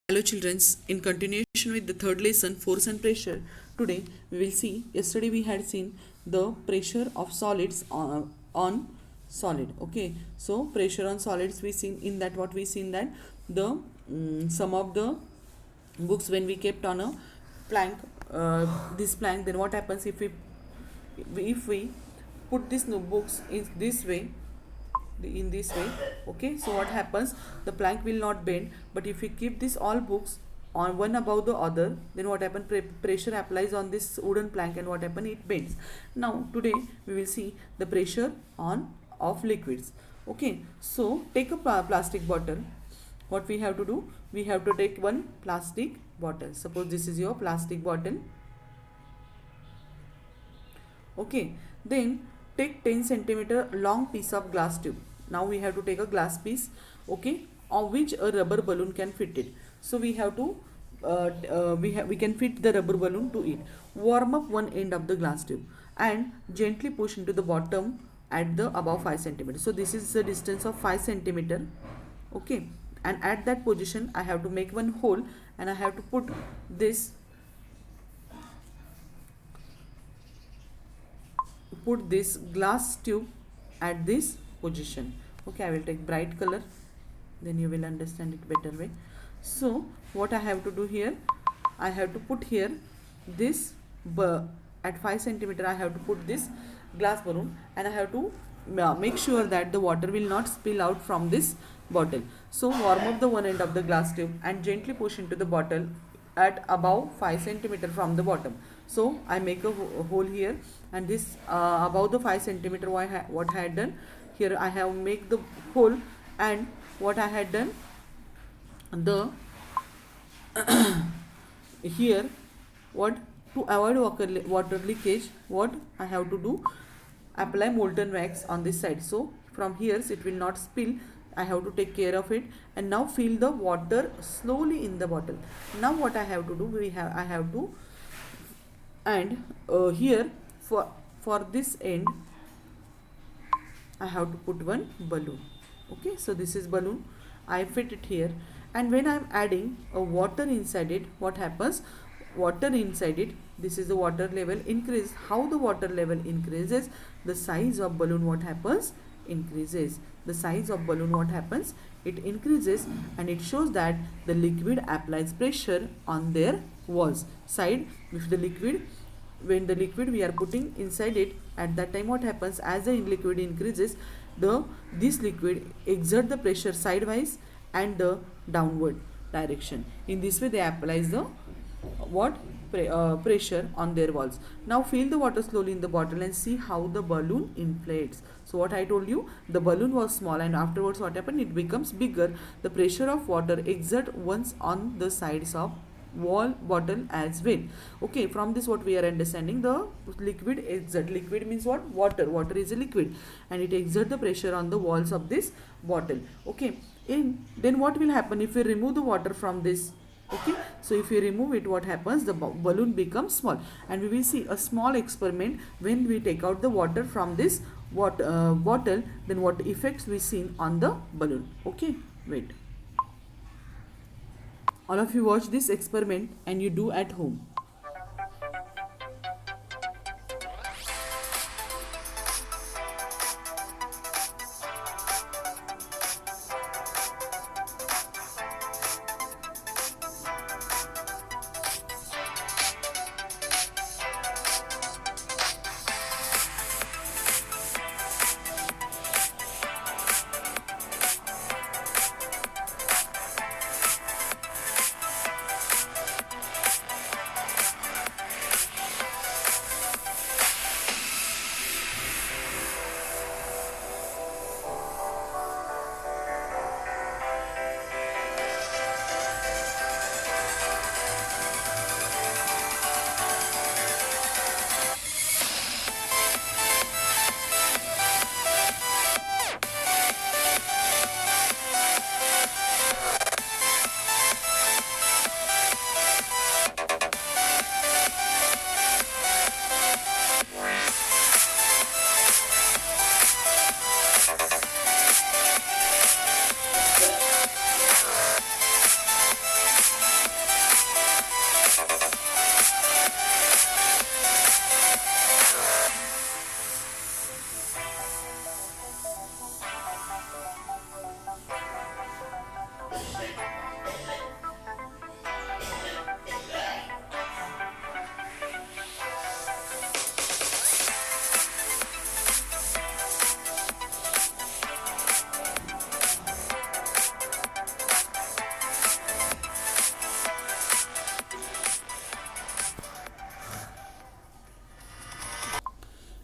Hello children, in continuation with the third lesson, force and pressure. Today we will see, yesterday we had seen the pressure of solids on solid. Okay, so pressure on solids, we seen in that, what we seen that the some of the books, when we kept on a plank, this plank, then what happens if we put these books in this way, okay, so what happens, the plank will not bend. But if we keep this all books on one above the other, then what happen, pressure applies on this wooden plank, and what happen, it bends. Now today we will see the pressure on of liquids. Okay, so take a plastic bottle. What we have to do, we have to take one plastic bottle. Suppose this is your plastic bottle. Okay, then take 10 centimeter long piece of glass tube. Now we have to take a glass piece, okay, on which a rubber balloon can fit it. So we have to we can fit the rubber balloon to it. Warm up one end of the glass tube and gently push into the bottom at the above 5 centimeter. So this is the distance of 5 centimeter. Okay, and at that position I have to make one hole, and I have to put this glass tube at this position. Okay, I will take bright color, then you will understand it better way. So what I have to do here, I have to put here this at 5 centimeter. I have to put this glass balloon, and I have to make sure that the water will not spill out from this bottle. So warm up the one end of the glass tube and gently push into the bottle at above 5 centimeter from the bottom. So I make a hole here, and this above the 5 centimeter, what I had done here, I have make the hole, and what I had done, the here, what, to avoid water leakage, what I have to do, apply molten wax on this side. So from here it will not spill. I have to take care of it. And now fill the water slowly in the bottle. Now what I have to do, I have to, and here for this end I have to put one balloon. Okay, so this is balloon, I fit it here. And when I am adding a water inside it, what happens, water inside it, this is the water level increase. How the water level increases, the size of balloon, what happens, increases. The size of balloon, what happens, it increases, and it shows that the liquid applies pressure on their walls side. If the liquid, when the liquid we are putting inside it, at that time what happens, as the liquid increases, this liquid exert the pressure sidewise and the downward direction. In this way they applies the pressure on their walls. Now fill the water slowly in the bottle and see how the balloon inflates. So what I told you, the balloon was small, and afterwards what happened, it becomes bigger. The pressure of water exert once on the sides of wall bottle as well. Okay, from this what we are understanding, the liquid exert, liquid means what, water is a liquid, and it exert the pressure on the walls of this bottle. Okay, then what will happen if we remove the water from this? Okay, so if you remove it, what happens, the balloon becomes small. And we will see a small experiment when we take out the water from this bottle, then what effects we seen on the balloon. Okay, wait, all of you watch this experiment and you do at home.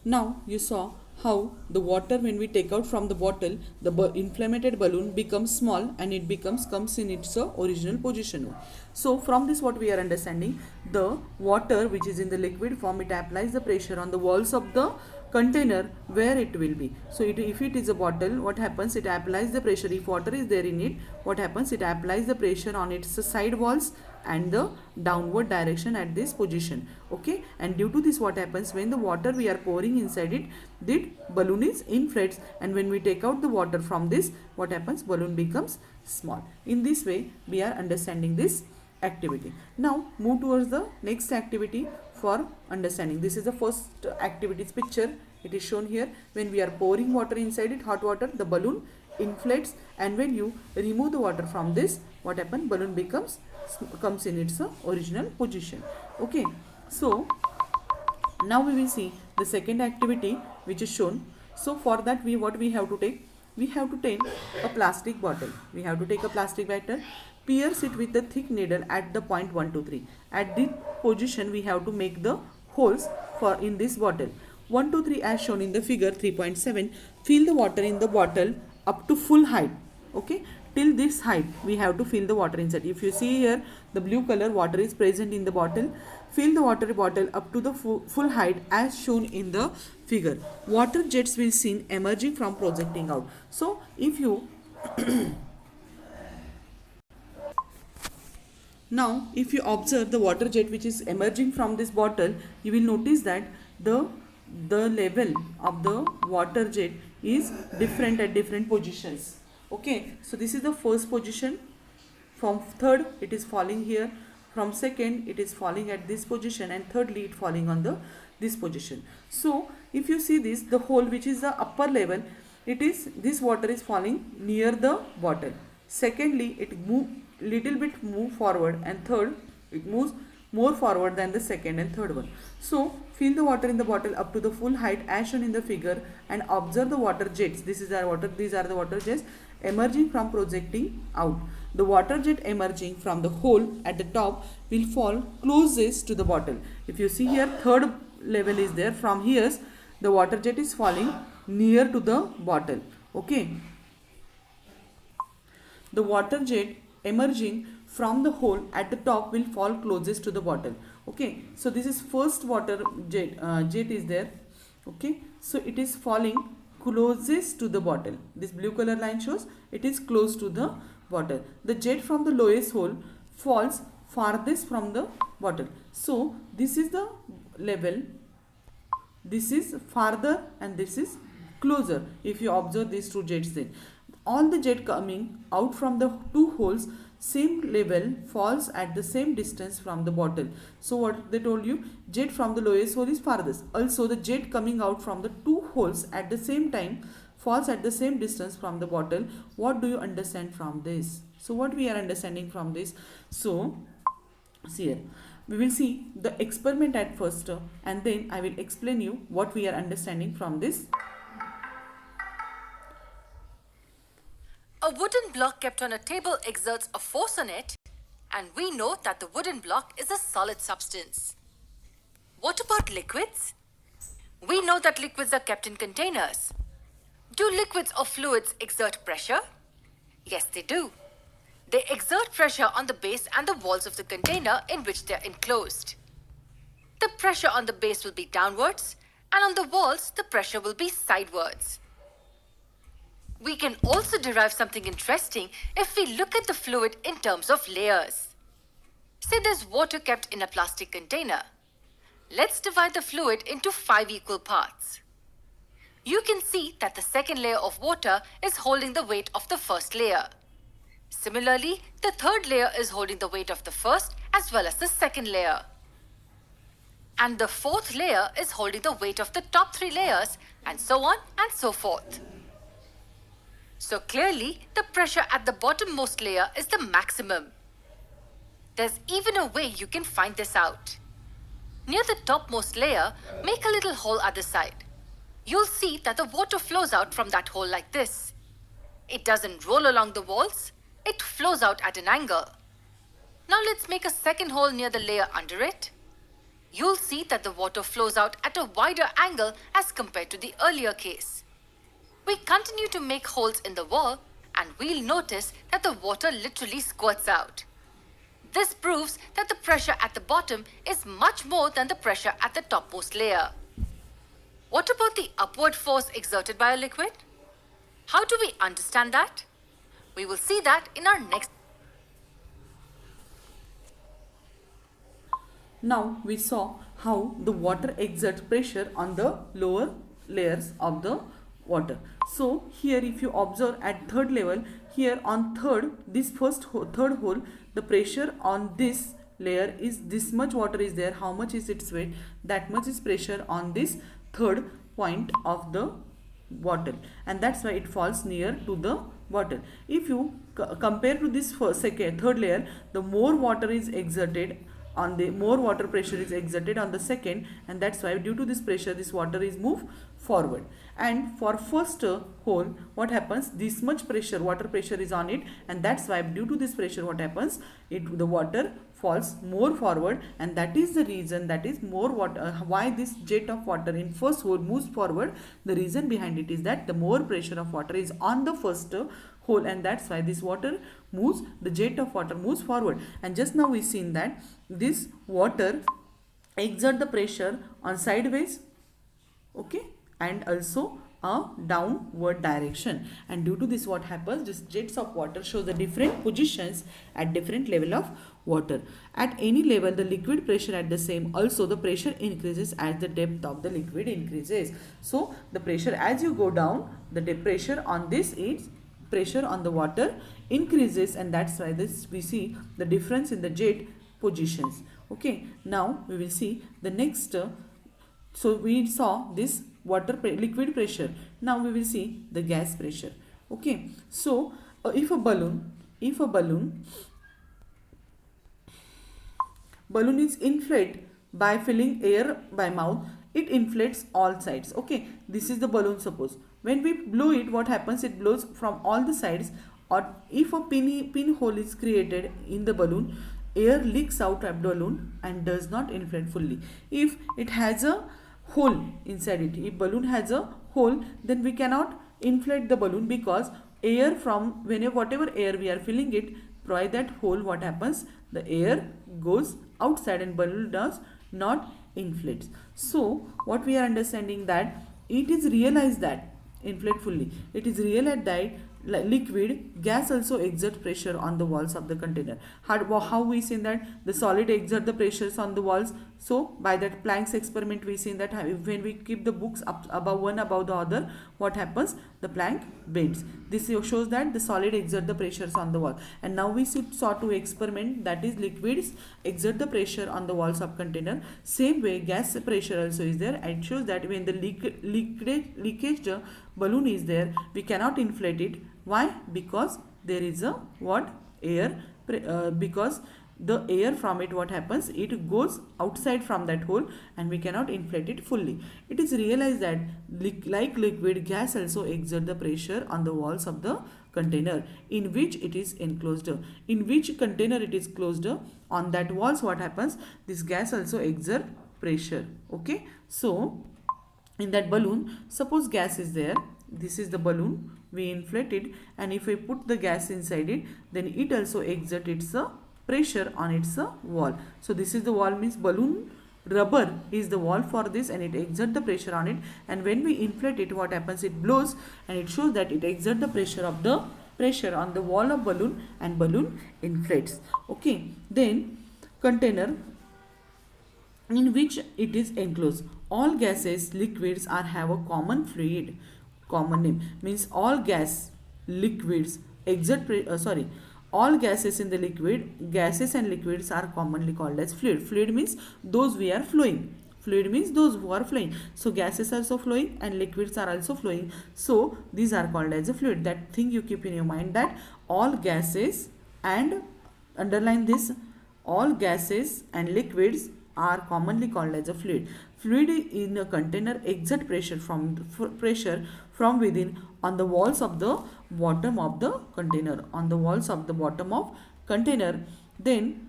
Now you saw how the water, when we take out from the bottle, the inflated balloon becomes small and it comes in its original position. So from this what we are understanding, the water which is in the liquid form, it applies the pressure on the walls of the container where it will be. So if it is a bottle, what happens, it applies the pressure. If water is there in it, what happens, it applies the pressure on its side walls and the downward direction at this position. Okay, and due to this what happens, when the water we are pouring inside it, the balloon is inflates, and when we take out the water from this, what happens, balloon becomes small. In this way we are understanding this activity. Now move towards the next activity for understanding. This is the first activity's picture. It is shown here. When we are pouring water inside it, hot water, the balloon inflates, and when you remove the water from this, what happens, balloon comes in its original position. Okay, so now we will see the second activity which is shown. So for that what we have to take, we have to take a plastic bottle. We have to take a plastic bottle, pierce it with a thick needle at the point 1 to 3. At this position we have to make the holes for in this bottle. 1 to 3 as shown in the figure 3.7. Fill the water in the bottle up to full height. Okay, till this height we have to fill the water inside. If you see here, the blue color water is present in the bottle. Fill the water bottle up to the full height as shown in the figure. Water jets will seen emerging from projecting out. So if you now if you observe the water jet which is emerging from this bottle, you will notice that the level of the water jet is different at different positions. Okay, so this is the first position. From third it is falling here, from second it is falling at this position, and thirdly it falling on this position. So if you see this, the hole which is the upper level, it is, this water is falling near the bottle. Secondly, it little bit move forward, and third it moves more forward than the second and third one. So fill the water in the bottle up to the full height as shown in the figure, and observe the water jets. These are the water jets emerging from projecting out. The water jet emerging from the hole at the top will fall closest to the bottle. If you see here, third level is there. From here the water jet is falling near to the bottle. Okay, the water jet emerging from the hole at the top will fall closest to the bottle. Okay, so this is first water jet is there. Okay, so it is falling closest to the bottle. This blue color line shows it is close to the bottle. The jet from the lowest hole falls farthest from the bottle. So this is the level, this is farther, and this is closer. If you observe these two jets, then all the jet coming out from the two holes, same level, falls at the same distance from the bottle. So what they told you, jet from the lowest hole is farthest. Also the jet coming out from the two holes at the same time falls at the same distance from the bottle. What do you understand from this? So what we are understanding from this? So see here, we will see the experiment at first, and then I will explain you what we are understanding from this. A wooden block kept on a table exerts a force on it, and we know that the wooden block is a solid substance. What about liquids? We know that liquids are kept in containers. Do liquids or fluids exert pressure? Yes, they do. They exert pressure on the base and the walls of the container in which they are enclosed. The pressure on the base will be downwards, and on the walls, the pressure will be sidewards. We can also derive something interesting if we look at the fluid in terms of layers. Say there's water kept in a plastic container. Let's divide the fluid into 5 equal parts. You can see that the second layer of water is holding the weight of the first layer. Similarly, the third layer is holding the weight of the first as well as the second layer. And the fourth layer is holding the weight of the top 3 layers, and so on and so forth. So clearly, the pressure at the bottommost layer is the maximum. There's even a way you can find this out. Near the topmost layer, make a little hole at the side. You'll see that the water flows out from that hole like this. It doesn't roll along the walls, it flows out at an angle. Now let's make a second hole near the layer under it. you'll see that the water flows out at a wider angle as compared to the earlier case. We continue to make holes in the wall, and we'll notice that the water literally squirts out. This proves that the pressure at the bottom is much more than the pressure at the topmost layer. What about the upward force exerted by a liquid? How do we understand that? We will see that in our next. Now we saw how the water exerts pressure on the lower layers of the water. So here if you observe at third level, here on this third hole, the pressure on this layer is this much water is there. How much is its weight? That much is pressure on this third point of the bottle, and that's why it falls near to the bottle. If you compare to this third layer, the more water is exerted on the more water pressure is exerted on the second, and that's why due to this pressure this water is moved forward. And for first hole, what happens, this much pressure, water pressure is on it, and that's why due to this pressure what happens, the water falls more forward, and that is the reason, that is more water, why this jet of water in first hole moves forward. The reason behind it is that the more pressure of water is on the first hole, and that's why this water moves, the jet of water moves forward. And just now we seen that this water exert the pressure on sideways, okay, and also a downward direction, and due to this what happens, this jets of water show the different positions at different level of water. At any level the liquid pressure at the same, also the pressure increases as the depth of the liquid increases. So the pressure as you go down, the pressure on this is pressure on the water increases, and that's why this we see the difference in the jet positions. Okay, now we will see the next. So we saw this liquid pressure. Now we will see the gas pressure. Okay, so if a balloon is inflated by filling air by mouth, it inflates all sides. Okay, this is the balloon. Suppose when we blow it, what happens, it blows from all the sides. Or if a pinhole is created in the balloon, air leaks out of the balloon and does not inflate fully. If it has a hole inside it, if balloon has a hole, then we cannot inflate the balloon, because air from whatever air we are filling it, by that hole what happens, the air goes outside and balloon does not inflates. So what we are understanding, that it is realized that inflate fully, it is realized that liquid gas also exert pressure on the walls of the container. How we seen that the solid exert the pressures on the walls? So by that Planck's experiment we seen that when we keep the books up above one above the other, what happens, the Planck bends. This shows that the solid exert the pressures on the wall. And now we saw to experiment, that is liquids exert the pressure on the walls of container. Same way gas pressure also is there, and it shows that when the leakage balloon is there, we cannot inflate it. Why? Because there is a air, because the air from it, what happens, it goes outside from that hole and we cannot inflate it fully. It is realized that like liquid, gas also exert the pressure on the walls of the container in which it is enclosed. In which container it is closed, on that walls what happens, this gas also exert pressure. Okay, so in that balloon, suppose gas is there, this is the balloon, we inflate it, and if we put the gas inside it, then it also exerts its pressure on its wall. So this is the wall, means balloon rubber is the wall for this, and it exerts the pressure on it, and when we inflate it, what happens, it blows, and it shows that it exerts the pressure on the wall of balloon, and balloon inflates. Okay, then container in which it is enclosed. All gases, liquids have a common fluid, common name, means all gas, liquids all gases in the liquid, gases and liquids are commonly called as fluid. Fluid means those we are flowing. Fluid means those who are flowing. So gases are also flowing and liquids are also flowing. So these are called as a fluid. That thing you keep in your mind, that all gases, and underline this, all gases and liquids are commonly called as a fluid. Fluid in a container exert pressure from within on the walls of the bottom of the container, on the walls of the bottom of container. Then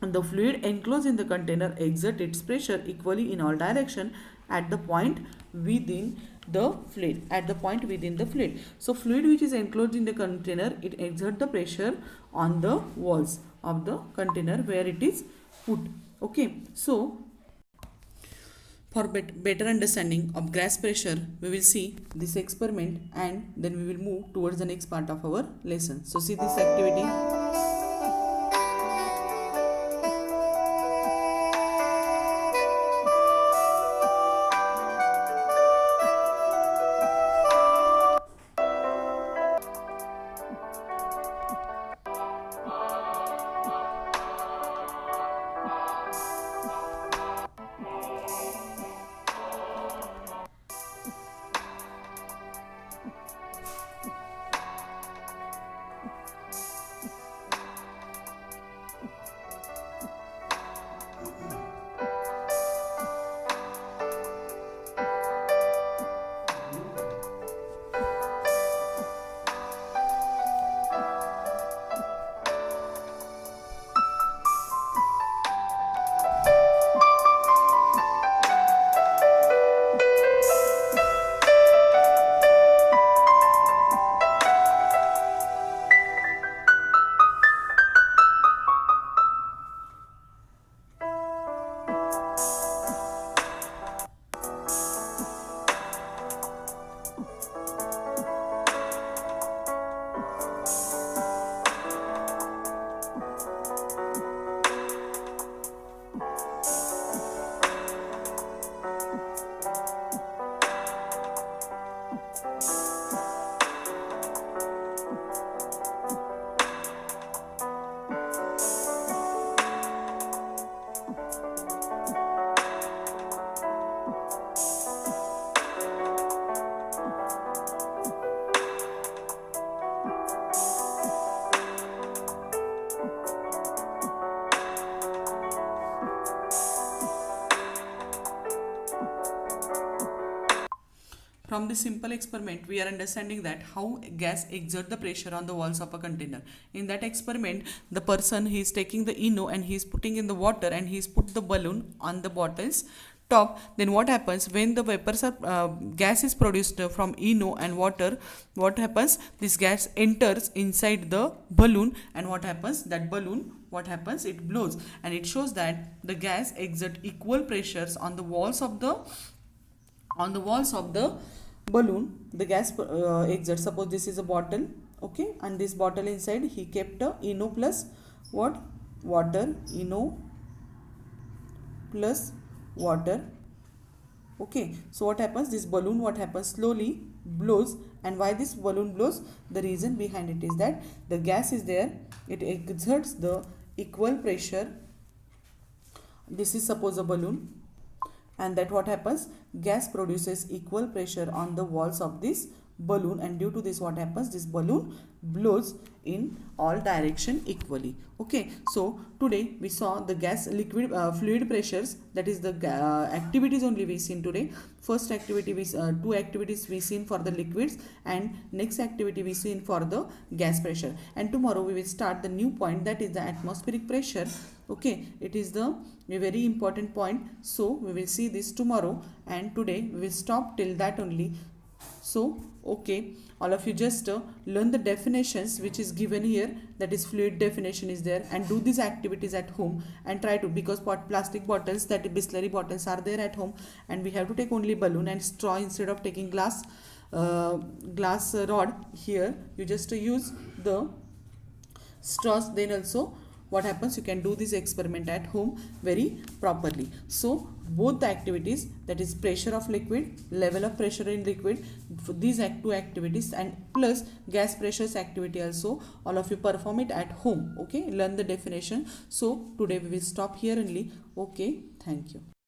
the fluid enclosed in the container exerts its pressure equally in all direction at the point within the fluid. So fluid which is enclosed in the container, it exerts the pressure on the walls of the container where it is put. Okay, so for better understanding of gas pressure, we will see this experiment and then we will move towards the next part of our lesson. So see this activity. From this simple experiment, we are understanding that how gas exert the pressure on the walls of a container. In that experiment, the person, he is taking the Eno and he is putting in the water and he is put the balloon on the bottle's top. Then what happens when the vapors are gas is produced from Eno and water? What happens? This gas enters inside the balloon, and what happens? That balloon, what happens? It blows, and it shows that the gas exert equal pressures on the walls of the balloon. The gas exerts, suppose this is a bottle, okay, and this bottle inside he kept a Eno plus what? Water. Eno plus water. Okay, so what happens? This balloon, what happens? Slowly blows. And why this balloon blows? The reason behind it is that the gas is there, it exerts the equal pressure. This is suppose a balloon, and that what happens? Gas produces equal pressure on the walls of this balloon, and due to this what happens? This balloon blows in all direction equally. Okay, so today we saw the gas, liquid, fluid pressures, that is the activities only we seen today. First activity, we two activities we seen for the liquids, and next activity we seen for the gas pressure. And tomorrow we will start the new point, that is the atmospheric pressure. Okay, it is a very important point, so we will see this tomorrow, and today we will stop till that only. So okay, all of you just learn the definitions which is given here, that is fluid definition is there, and do these activities at home and try to, because plastic bottles, that Bisleri bottles are there at home, and we have to take only balloon and straw instead of taking glass rod. Here you just use the straws. Then also what happens? You can do this experiment at home very properly. So both the activities, that is pressure of liquid, level of pressure in liquid, for these two activities, and plus gas pressures activity also, all of you perform it at home. Okay, learn the definition. So today we will stop here only. Okay, thank you.